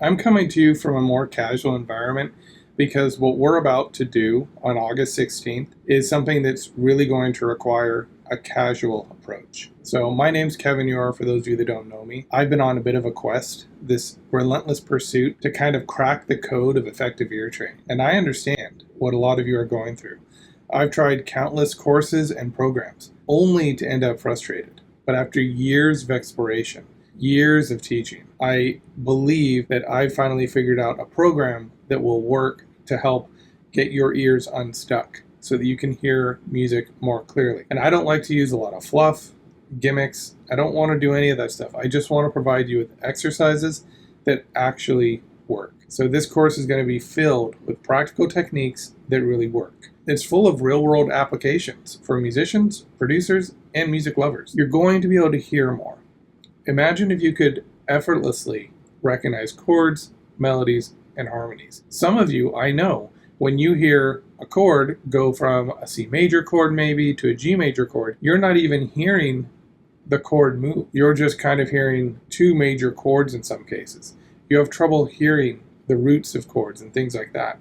I'm coming to you from a more casual environment because what we're about to do on August 16th is something that's really going to require a casual approach. So my name's Kevin Ure, for those of you that don't know me. I've been on a bit of a quest, this relentless pursuit to kind of crack the code of effective ear training. And I understand what a lot of you are going through. I've tried countless courses and programs only to end up frustrated. But after years of exploration, years of teaching, I believe that I finally figured out a program that will work to help get your ears unstuck so that you can hear music more clearly. And I don't like to use a lot of fluff, gimmicks. I don't want to do any of that stuff. I just want to provide you with exercises that actually work. So this course is going to be filled with practical techniques that really work. It's full of real-world applications for musicians, producers, and music lovers. You're going to be able to hear more. Imagine if you could effortlessly recognize chords, melodies, and harmonies. Some of you, I know, when you hear a chord go from a C major chord maybe to a G major chord, you're not even hearing the chord move. You're just kind of hearing two major chords in some cases. You have trouble hearing the roots of chords and things like that.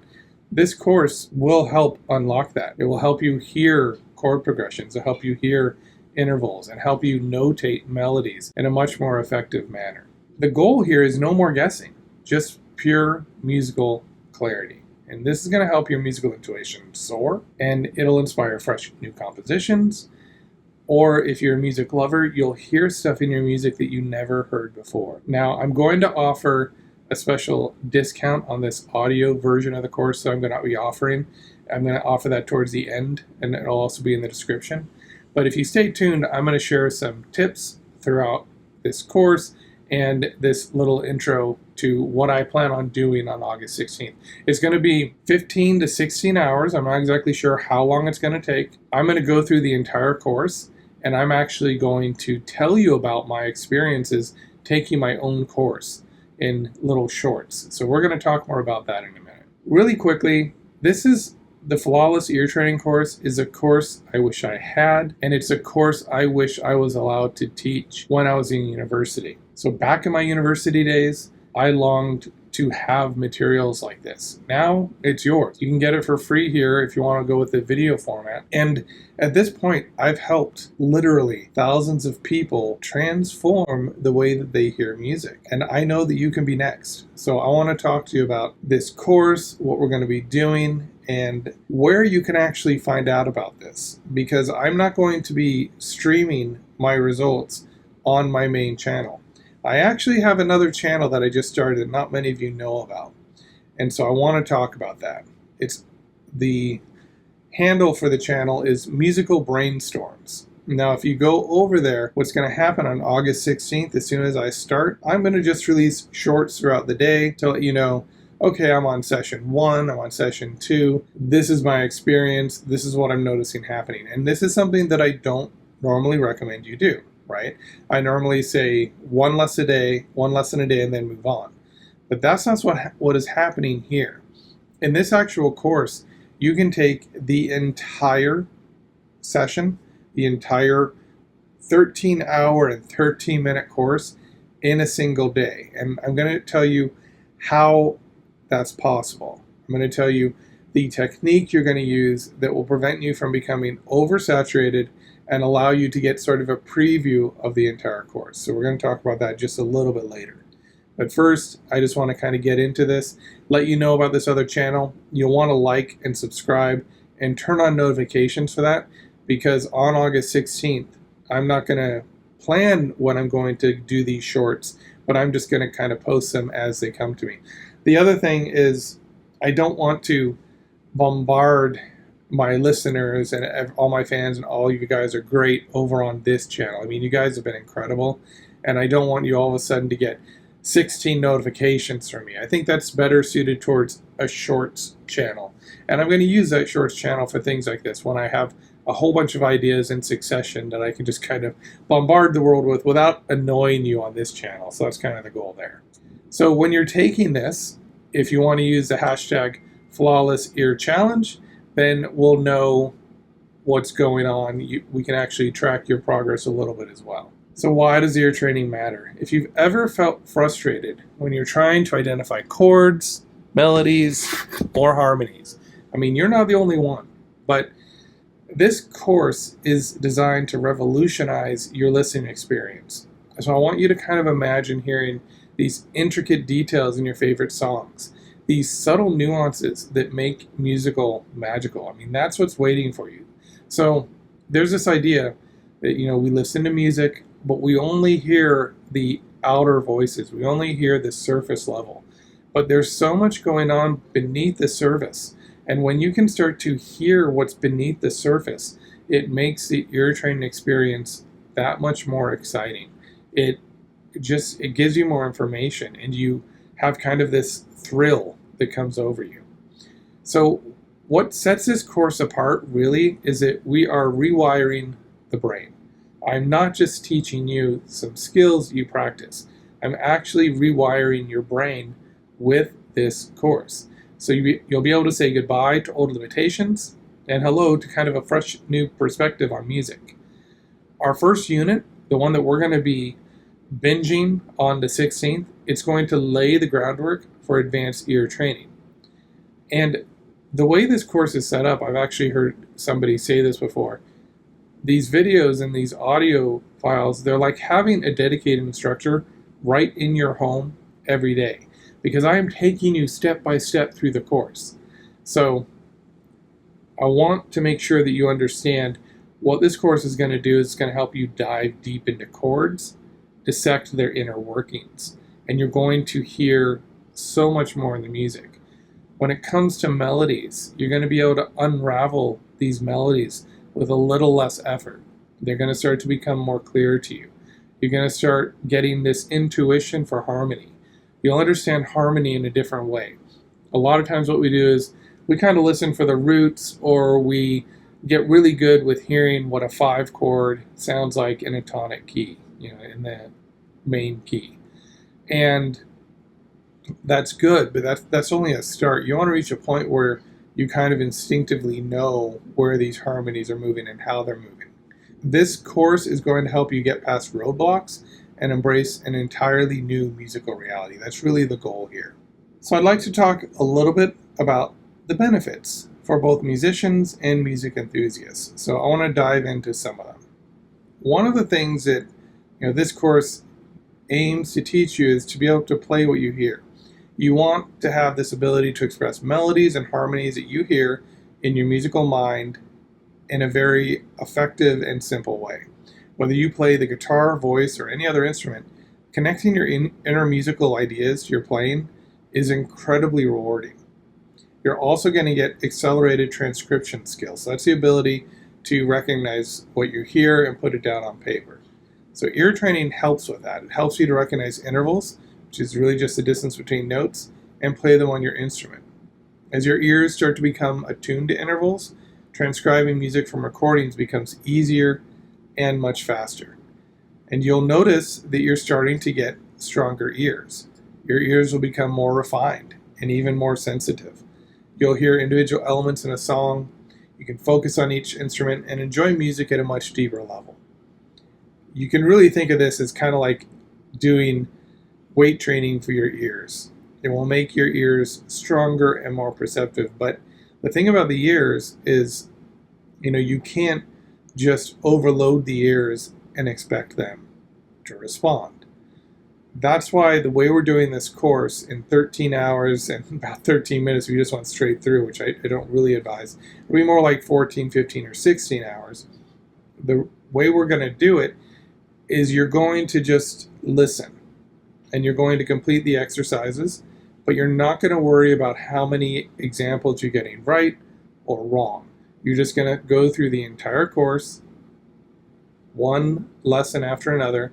This course will help unlock that. It will help you hear chord progressions, it'll help you hear intervals, and help you notate melodies in a much more effective manner. The goal here is no more guessing, just pure musical clarity. And this is going to help your musical intuition soar, and it'll inspire fresh new compositions. Or if you're a music lover, you'll hear stuff in your music that you never heard before. Now, I'm going to offer a special discount on this audio version of the course, so I'm going to be offering. I'm going to offer that towards the end, and it'll also be in the description. But if you stay tuned, I'm going to share some tips throughout this course and this little intro to what I plan on doing on August 16th. It's going to be 15 to 16 hours. I'm not exactly sure how long it's going to take. I'm going to go through the entire course, and I'm actually going to tell you about my experiences taking my own course in little shorts. So we're going to talk more about that in a minute. Really quickly, the Flawless Ear Training course is a course I wish I had, and it's a course I wish I was allowed to teach when I was in university. So back in my university days, I longed to have materials like this. Now it's yours. You can get it for free here if you want to go with the video format. And at this point, I've helped literally thousands of people transform the way that they hear music. And I know that you can be next. So I want to talk to you about this course, what we're going to be doing, and where you can actually find out about this. Because I'm not going to be streaming my results on my main channel. I actually have another channel that I just started that not many of you know about. And so I want to talk about that. It's the handle for the channel is Musical Brainstorms. Now, if you go over there, what's going to happen on August 16th, as soon as I start, I'm going to just release shorts throughout the day to let you know, okay, I'm on session 1, I'm on session 2, this is my experience, this is what I'm noticing happening. And this is something that I don't normally recommend you do. Right? I normally say one lesson a day, and then move on. But that's not what is happening here. In this actual course, you can take the entire session, the entire 13-hour and 13-minute course in a single day. And I'm going to tell you how that's possible. I'm going to tell you the technique you're going to use that will prevent you from becoming oversaturated and allow you to get sort of a preview of the entire course. So we're going to talk about that just a little bit later. But first, I just want to kind of get into this, let you know about this other channel. You'll want to like and subscribe and turn on notifications for that, because on August 16th, I'm not going to plan when I'm going to do these shorts, but I'm just going to kind of post them as they come to me. The other thing is, I don't want to bombard my listeners and all my fans, and all you guys are great over on this channel. I mean, you guys have been incredible, and I don't want you all of a sudden to get 16 notifications from me. I think that's better suited towards a shorts channel. And I'm going to use that shorts channel for things like this, when I have a whole bunch of ideas in succession that I can just kind of bombard the world with without annoying you on this channel. So that's kind of the goal there. So when you're taking this, if you want to use the hashtag Flawless Ear Challenge, then we'll know what's going on. We can actually track your progress a little bit as well. So why does ear training matter? If you've ever felt frustrated when you're trying to identify chords, melodies, or harmonies, I mean, you're not the only one, but this course is designed to revolutionize your listening experience. So I want you to kind of imagine hearing these intricate details in your favorite songs, these subtle nuances that make musical magical. I mean, that's what's waiting for you. So there's this idea that, we listen to music, but we only hear the outer voices. We only hear the surface level. But there's so much going on beneath the surface. And when you can start to hear what's beneath the surface, it makes the ear training experience that much more exciting. It gives you more information, and you have kind of this thrill that comes over you. So what sets this course apart really is that we are rewiring the brain. I'm not just teaching you some skills you practice. I'm actually rewiring your brain with this course. So you'll be able to say goodbye to old limitations and hello to kind of a fresh new perspective on music. Our first unit, the one that we're going to be binging on the 16th, it's going to lay the groundwork for advanced ear training. And the way this course is set up, I've actually heard somebody say this before. These videos and these audio files, they're like having a dedicated instructor right in your home every day, because I am taking you step by step through the course. So I want to make sure that you understand what this course is going to do. Is it's going to help you dive deep into chords, dissect their inner workings, and you're going to hear so much more in the music. When it comes to melodies, you're going to be able to unravel these melodies with a little less effort. They're going to start to become more clear to you. You're going to start getting this intuition for harmony. You'll understand harmony in a different way. A lot of times what we do is we kind of listen for the roots, or we get really good with hearing what a 5 chord sounds like in a tonic key, in the main key. And that's good, but that's only a start. You want to reach a point where you kind of instinctively know where these harmonies are moving and how they're moving. This course is going to help you get past roadblocks and embrace an entirely new musical reality. That's really the goal here. So I'd like to talk a little bit about the benefits for both musicians and music enthusiasts. So I want to dive into some of them. One of the things that this course aims to teach you is to be able to play what you hear. You want to have this ability to express melodies and harmonies that you hear in your musical mind in a very effective and simple way. Whether you play the guitar, voice, or any other instrument, connecting your inner musical ideas to your playing is incredibly rewarding. You're also going to get accelerated transcription skills. So that's the ability to recognize what you hear and put it down on paper. So ear training helps with that. It helps you to recognize intervals, which is really just the distance between notes, and play them on your instrument. As your ears start to become attuned to intervals, transcribing music from recordings becomes easier and much faster. And you'll notice that you're starting to get stronger ears. Your ears will become more refined and even more sensitive. You'll hear individual elements in a song. You can focus on each instrument and enjoy music at a much deeper level. You can really think of this as kind of like doing weight training for your ears. It will make your ears stronger and more perceptive. But the thing about the ears is, you can't just overload the ears and expect them to respond. That's why the way we're doing this course in 13 hours and about 13 minutes, we just went straight through, which I don't really advise. It'll be more like 14, 15, or 16 hours. The way we're going to do it is you're going to just listen. And you're going to complete the exercises, but you're not going to worry about how many examples you're getting right or wrong. You're just going to go through the entire course, one lesson after another.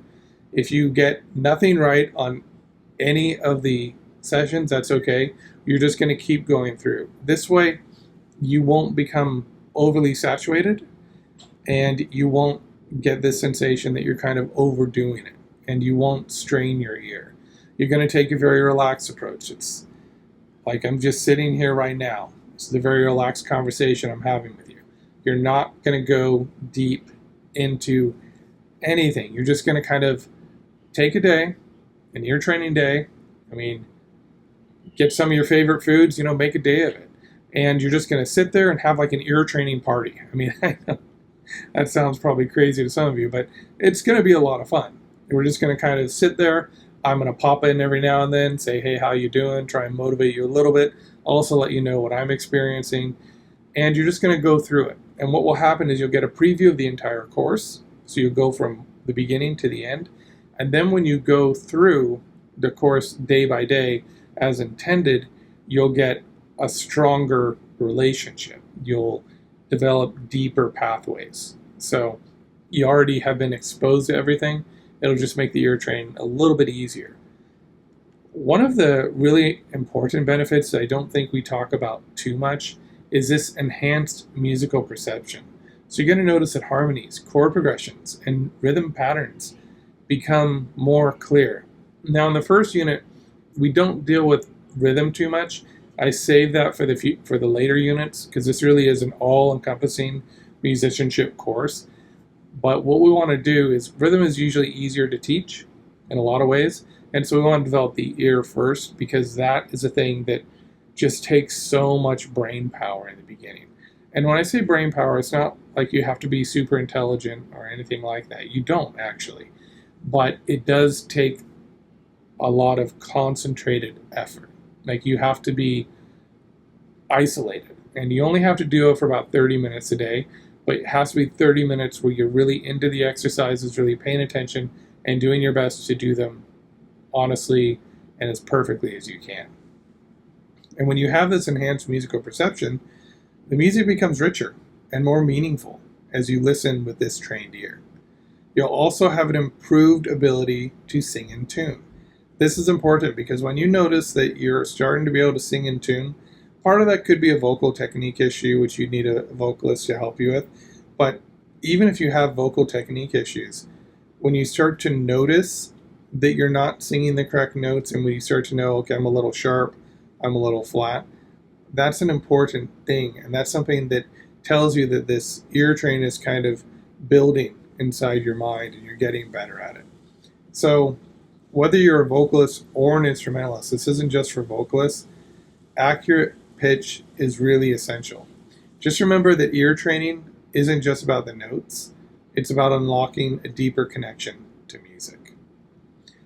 If you get nothing right on any of the sessions, that's okay. You're just going to keep going through. This way, you won't become overly saturated, and you won't get this sensation that you're kind of overdoing it, and you won't strain your ear. You're going to take a very relaxed approach. It's like I'm just sitting here right now. This is a very relaxed conversation I'm having with you. You're not going to go deep into anything. You're just going to kind of take a day, an ear training day. I mean, get some of your favorite foods, make a day of it. And you're just going to sit there and have like an ear training party. I mean, I know that sounds probably crazy to some of you, but it's going to be a lot of fun. We're just going to kind of sit there. I'm going to pop in every now and then, say, hey, how you doing? Try and motivate you a little bit. Also let you know what I'm experiencing. And you're just going to go through it. And what will happen is you'll get a preview of the entire course. So you'll go from the beginning to the end. And then when you go through the course day by day as intended, you'll get a stronger relationship. You'll develop deeper pathways. So you already have been exposed to everything. It'll just make the ear training a little bit easier. One of the really important benefits that I don't think we talk about too much is this enhanced musical perception. So you're going to notice that harmonies, chord progressions, and rhythm patterns become more clear. Now in the first unit, we don't deal with rhythm too much. I save that for the later units because this really is an all-encompassing musicianship course. But what we want to do is rhythm is usually easier to teach in a lot of ways. And so we want to develop the ear first because that is a thing that just takes so much brain power in the beginning. And when I say brain power, it's not like you have to be super intelligent or anything like that. You don't actually. But it does take a lot of concentrated effort. Like you have to be isolated. And you only have to do it for about 30 minutes a day. But it has to be 30 minutes where you're really into the exercises, really paying attention, and doing your best to do them honestly and as perfectly as you can. And when you have this enhanced musical perception, the music becomes richer and more meaningful as you listen with this trained ear. You'll also have an improved ability to sing in tune. This is important because when you notice that you're starting to be able to sing in tune, part of that could be a vocal technique issue, which you need a vocalist to help you with. But even if you have vocal technique issues, when you start to notice that you're not singing the correct notes and when you start to know, okay, I'm a little sharp, I'm a little flat, that's an important thing. And that's something that tells you that this ear training is kind of building inside your mind and you're getting better at it. So whether you're a vocalist or an instrumentalist, this isn't just for vocalists, accurate pitch is really essential. Just remember that ear training isn't just about the notes, it's about unlocking a deeper connection to music.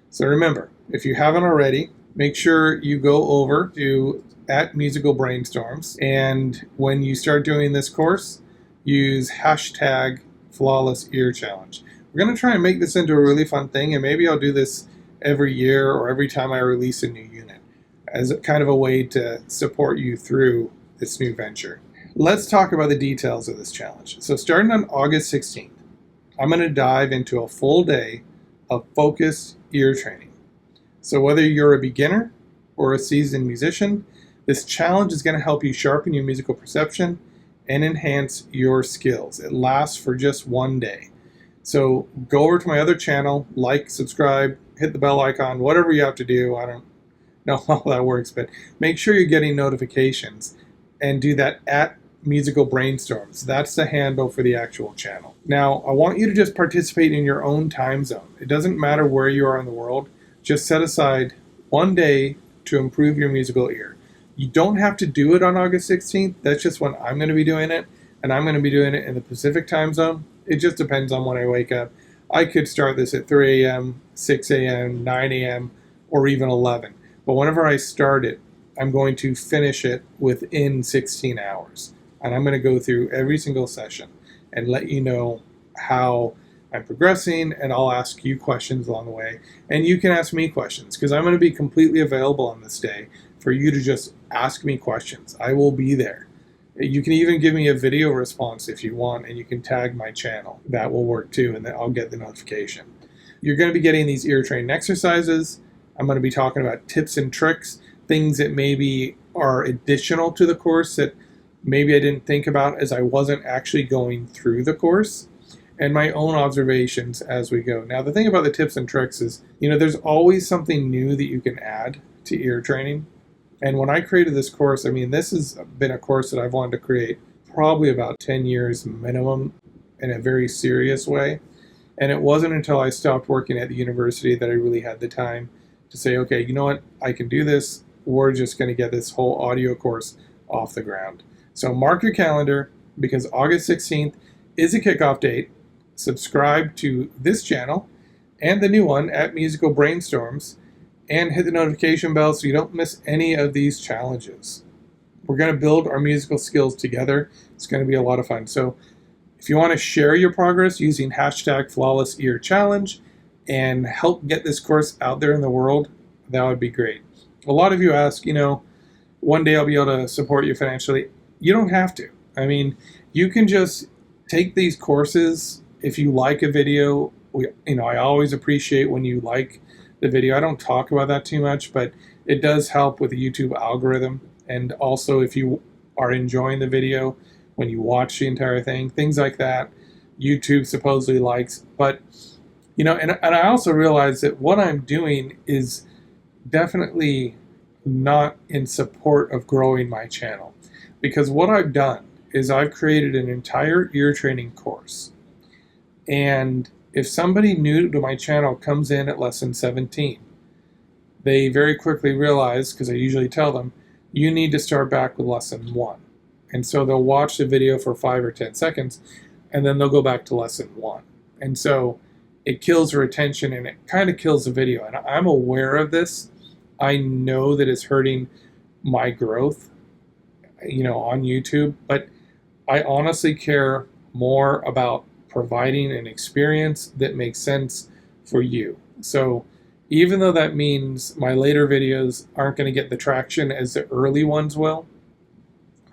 So remember, if you haven't already, make sure you go over to @musical brainstorms, and when you start doing this course, use hashtag flawless ear challenge. We're going to try and make this into a really fun thing, and maybe I'll do this every year or every time I release a new unit as kind of a way to support you through this new venture. Let's talk about the details of this challenge. So starting on August 16th, I'm going to dive into a full day of focused ear training. So whether you're a beginner or a seasoned musician, this challenge is going to help you sharpen your musical perception and enhance your skills. It lasts for just one day. So go over to my other channel, like, subscribe, hit the bell icon, whatever you have to do. I don't know how that works, but make sure you're getting notifications and do that @musical brainstorms. That's the handle for the actual channel. Now, I want you to just participate in your own time zone. It doesn't matter where you are in the world. Just set aside one day to improve your musical ear. You don't have to do it on August 16th. That's just when I'm going to be doing it, and I'm going to be doing it in the Pacific time zone. It just depends on when I wake up. I could start this at 3 a.m., 6 a.m., 9 a.m., or even 11. But whenever I start it, I'm going to finish it within 16 hours. And I'm going to go through every single session and let you know how I'm progressing, and I'll ask you questions along the way. And you can ask me questions because I'm going to be completely available on this day for you to just ask me questions. I will be there. You can even give me a video response if you want, and you can tag my channel. That will work too, and then I'll get the notification. You're going to be getting these ear training exercises. I'm going to be talking about tips and tricks, things that maybe are additional to the course that maybe I didn't think about as I wasn't actually going through the course, and my own observations as we go. Now, the thing about the tips and tricks is, there's always something new that you can add to ear training. And when I created this course, this has been a course that I've wanted to create probably about 10 years minimum in a very serious way. And it wasn't until I stopped working at the university that I really had the time to say, okay, you know what, I can do this. We're just going to get this whole audio course off the ground. So mark your calendar, because August 16th is a kickoff date. Subscribe to this channel and the new one at Musical Brainstorms, and hit the notification bell so you don't miss any of these challenges. We're going to build our musical skills together. It's going to be a lot of fun. So if you want to share your progress using hashtag #FlawlessEarChallenge and help get this course out there in the world, that would be great. A lot of you ask, one day I'll be able to support you financially. You don't have to. I mean, you can just take these courses. If you like a video, I always appreciate when you like the video. I don't talk about that too much, but it does help with the YouTube algorithm. And also, if you are enjoying the video when you watch the entire thing, things like that, YouTube supposedly likes. But, and I also realize that what I'm doing is definitely not in support of growing my channel. Because what I've done is I've created an entire ear training course. And if somebody new to my channel comes in at lesson 17, they very quickly realize, because I usually tell them, you need to start back with lesson 1. And so they'll watch the video for 5 or 10 seconds, and then they'll go back to lesson 1. And so it kills retention, and it kind of kills the video. And I'm aware of this. I know that it's hurting my growth, on YouTube, but I honestly care more about providing an experience that makes sense for you. So even though that means my later videos aren't going to get the traction as the early ones will,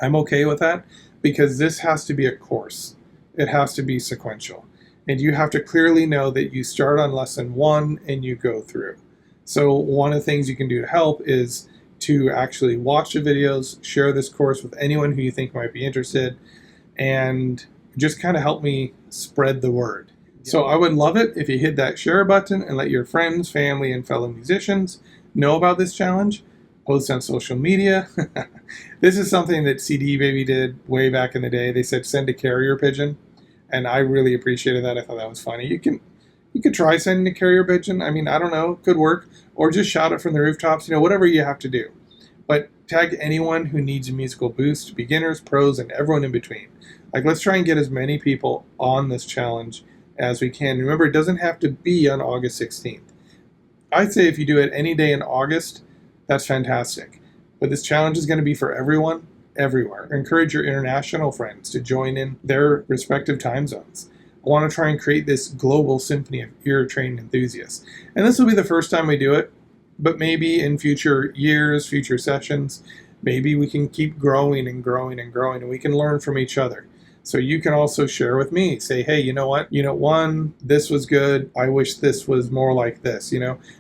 I'm okay with that, because this has to be a course. It has to be sequential. And you have to clearly know that you start on lesson 1 and you go through. So one of the things you can do to help is to actually watch the videos, share this course with anyone who you think might be interested, and just kind of help me spread the word. So I would love it if you hit that share button and let your friends, family, and fellow musicians know about this challenge. Post on social media. This is something that CD Baby did way back in the day. They said send a carrier pigeon, and I really appreciated that. I thought that was funny. You could try sending a carrier pigeon. I mean, I don't know, could work, or just shout it from the rooftops. Whatever you have to do. But tag anyone who needs a musical boost, beginners, pros, and everyone in between. Let's try and get as many people on this challenge as we can. Remember, it doesn't have to be on August 16th. I'd say if you do it any day in August, that's fantastic. But this challenge is going to be for everyone, everywhere. Encourage your international friends to join in their respective time zones. I want to try and create this global symphony of ear training enthusiasts. And this will be the first time we do it, but maybe in future years, future sessions, maybe we can keep growing and growing and growing, and we can learn from each other. So you can also share with me. Say, hey, you know what? Unit 1, this was good. I wish this was more like this,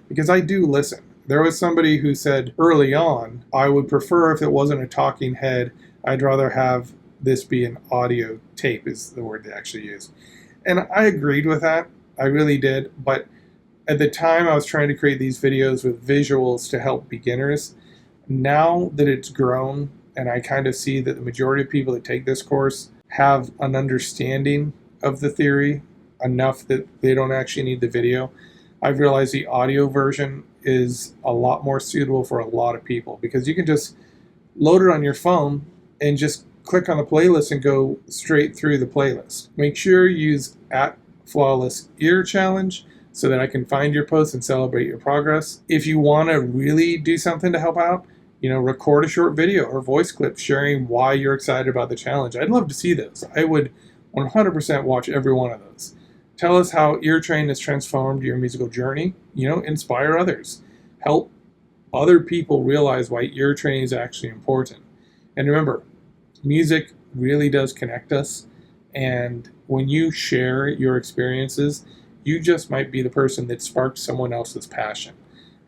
because I do listen. There was somebody who said early on, I would prefer if it wasn't a talking head, I'd rather have this be an audio tape, is the word they actually used. And I agreed with that. I really did. But at the time, I was trying to create these videos with visuals to help beginners. Now that it's grown, and I kind of see that the majority of people that take this course have an understanding of the theory enough that they don't actually need the video, I've realized the audio version is a lot more suitable for a lot of people, because you can just load it on your phone and just click on the playlist and go straight through the playlist. Make sure you use @FlawlessEarChallenge so that I can find your posts and celebrate your progress. If you want to really do something to help out, record a short video or voice clip sharing why you're excited about the challenge. I'd love to see those. I would 100% watch every one of those. Tell us how ear training has transformed your musical journey. Inspire others. Help other people realize why ear training is actually important. And remember, music really does connect us. And when you share your experiences, you just might be the person that sparked someone else's passion.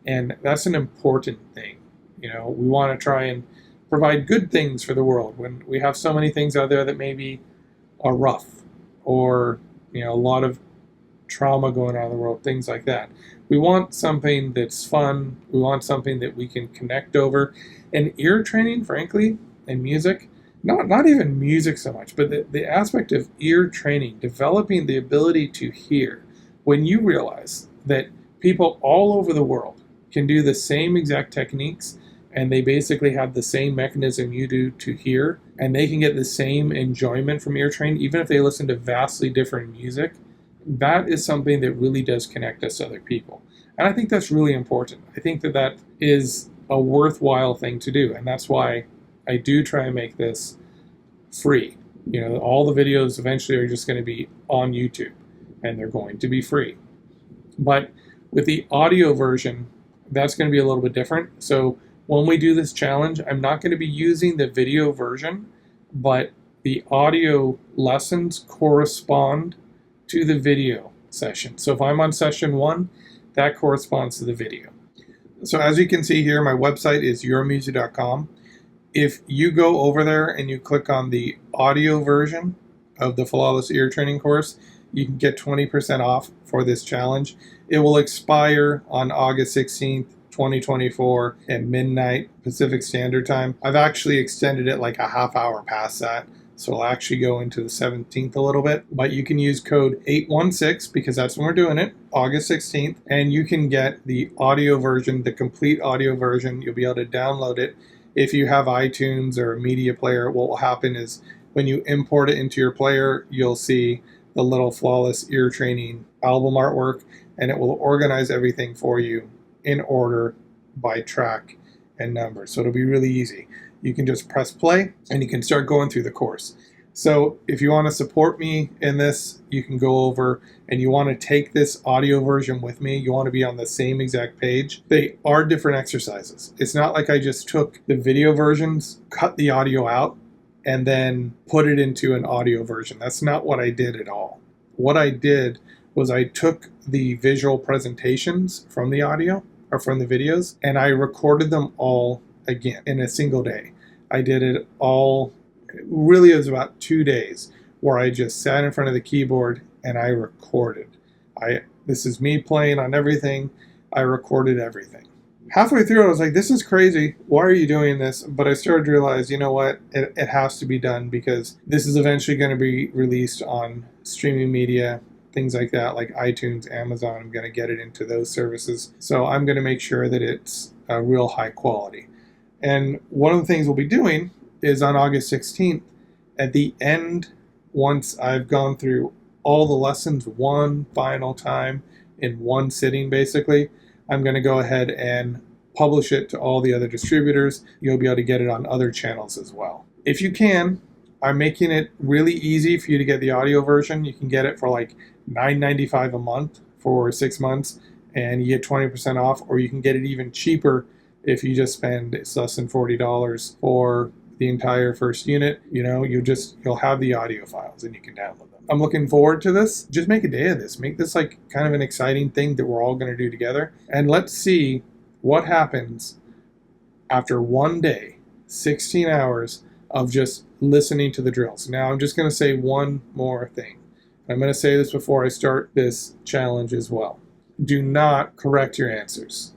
And that's an important thing. We want to try and provide good things for the world when we have so many things out there that maybe are rough, or a lot of trauma going on in the world, things like that. We want something that's fun. We want something that we can connect over. And ear training, frankly, and music, not even music so much, but the aspect of ear training, developing the ability to hear, when you realize that people all over the world can do the same exact techniques and they basically have the same mechanism you do to hear, and they can get the same enjoyment from ear training, even if they listen to vastly different music, that is something that really does connect us to other people. And I think that's really important. I think that that is a worthwhile thing to do, and that's why I do try and make this free. You know, all the videos eventually are just going to be on YouTube, and they're going to be free. But with the audio version, that's going to be a little bit different. So when we do this challenge, I'm not going to be using the video version, but the audio lessons correspond to the video session. So if I'm on session 1, that corresponds to the video. So as you can see here, my website is UreMusic.com. If you go over there and you click on the audio version of the Flawless Ear Training course, you can get 20% off for this challenge. It will expire on August 16th, 2024 at midnight Pacific Standard Time. I've actually extended it like a half hour past that, so it'll actually go into the 17th a little bit. But you can use code 816 because that's when we're doing it, August 16th, and you can get the audio version, the complete audio version. You'll be able to download it. If you have iTunes or a media player, what will happen is when you import it into your player, you'll see the little Flawless Ear Training album artwork, and it will organize everything for you in order by track and number. So it'll be really easy. You can just press play and you can start going through the course. So if you want to support me in this, you can go over and you want to take this audio version with me. You want to be on the same exact page. They are different exercises. It's not like I just took the video versions, cut the audio out, and then put it into an audio version. That's not what I did at all. What I did was I took the visual presentations from the audio or from the videos, and I recorded them all again in a single day. I did it all, really it was about 2 days where I just sat in front of the keyboard and I recorded. This is me playing on everything. I recorded everything. Halfway through I was like, this is crazy. Why are you doing this? But I started to realize, you know what? It has to be done because this is eventually going to be released on streaming media, things like that, like iTunes, Amazon. I'm going to get it into those services. So I'm going to make sure that it's a real high quality. And one of the things we'll be doing is on August 16th, at the end, once I've gone through all the lessons one final time in one sitting, basically, I'm going to go ahead and publish it to all the other distributors. You'll be able to get it on other channels as well. If you can, I'm making it really easy for you to get the audio version. You can get it for like $9.95 a month for 6 months, and you get 20% off, or you can get it even cheaper if you just spend, it's less than $40 for the entire first unit. You know, you'll have the audio files and you can download them. I'm looking forward to this. Just make a day of this. Make this like kind of an exciting thing that we're all going to do together. And let's see what happens after one day, 16 hours of just listening to the drills. Now, I'm just going to say one more thing. I'm going to say this before I start this challenge as well. Do not correct your answers.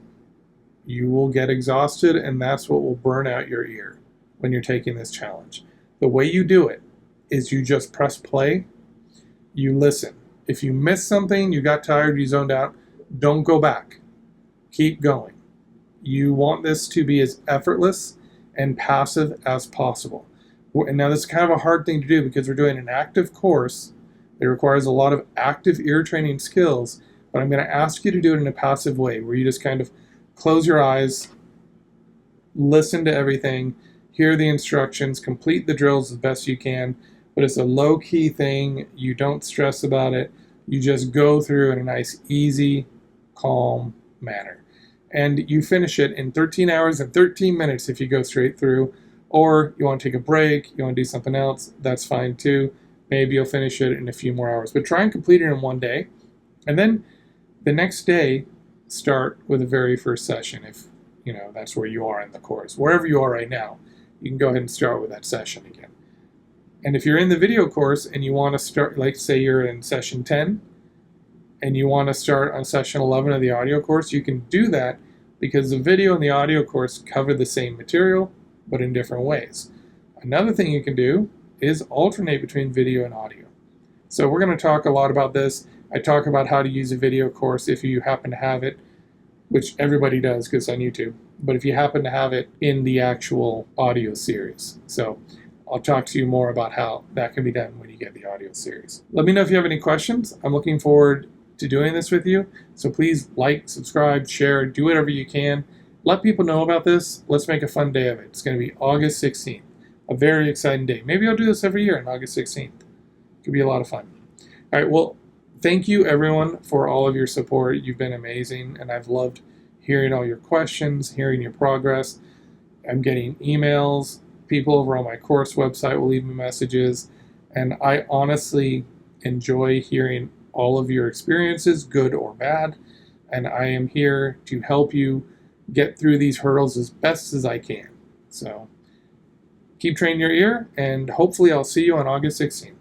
You will get exhausted, and that's what will burn out your ear when you're taking this challenge. The way you do it is you just press play, you listen. If you missed something, you got tired, you zoned out, don't go back. Keep going. You want this to be as effortless and passive as possible. And now this is kind of a hard thing to do because we're doing an active course that requires a lot of active ear training skills, but I'm going to ask you to do it in a passive way where you just kind of close your eyes, listen to everything, hear the instructions, complete the drills as best you can, but it's a low-key thing. You don't stress about it. You just go through in a nice, easy, calm manner. And you finish it in 13 hours and 13 minutes if you go straight through, or you want to take a break, you want to do something else, that's fine too. Maybe you'll finish it in a few more hours, but try and complete it in one day. And then the next day, start with the very first session if, you know, that's where you are in the course. Wherever you are right now, you can go ahead and start with that session again. And if you're in the video course and you want to start, like say you're in session 10 and you want to start on session 11 of the audio course, you can do that because the video and the audio course cover the same material, but in different ways. Another thing you can do is alternate between video and audio. So we're going to talk a lot about this. I talk about how to use a video course if you happen to have it, which everybody does because it's on YouTube, but if you happen to have it in the actual audio series. So I'll talk to you more about how that can be done when you get the audio series. Let me know if you have any questions. I'm looking forward to doing this with you. So please like, subscribe, share, do whatever you can. Let people know about this. Let's make a fun day of it. It's going to be August 16th, a very exciting day. Maybe I'll do this every year on August 16th. It could be a lot of fun. All right, well, thank you everyone for all of your support. You've been amazing, and I've loved hearing all your questions, hearing your progress. I'm getting emails. People over on my course website will leave me messages, and I honestly enjoy hearing all of your experiences, good or bad, and I am here to help you get through these hurdles as best as I can. So keep training your ear, and hopefully I'll see you on August 16th.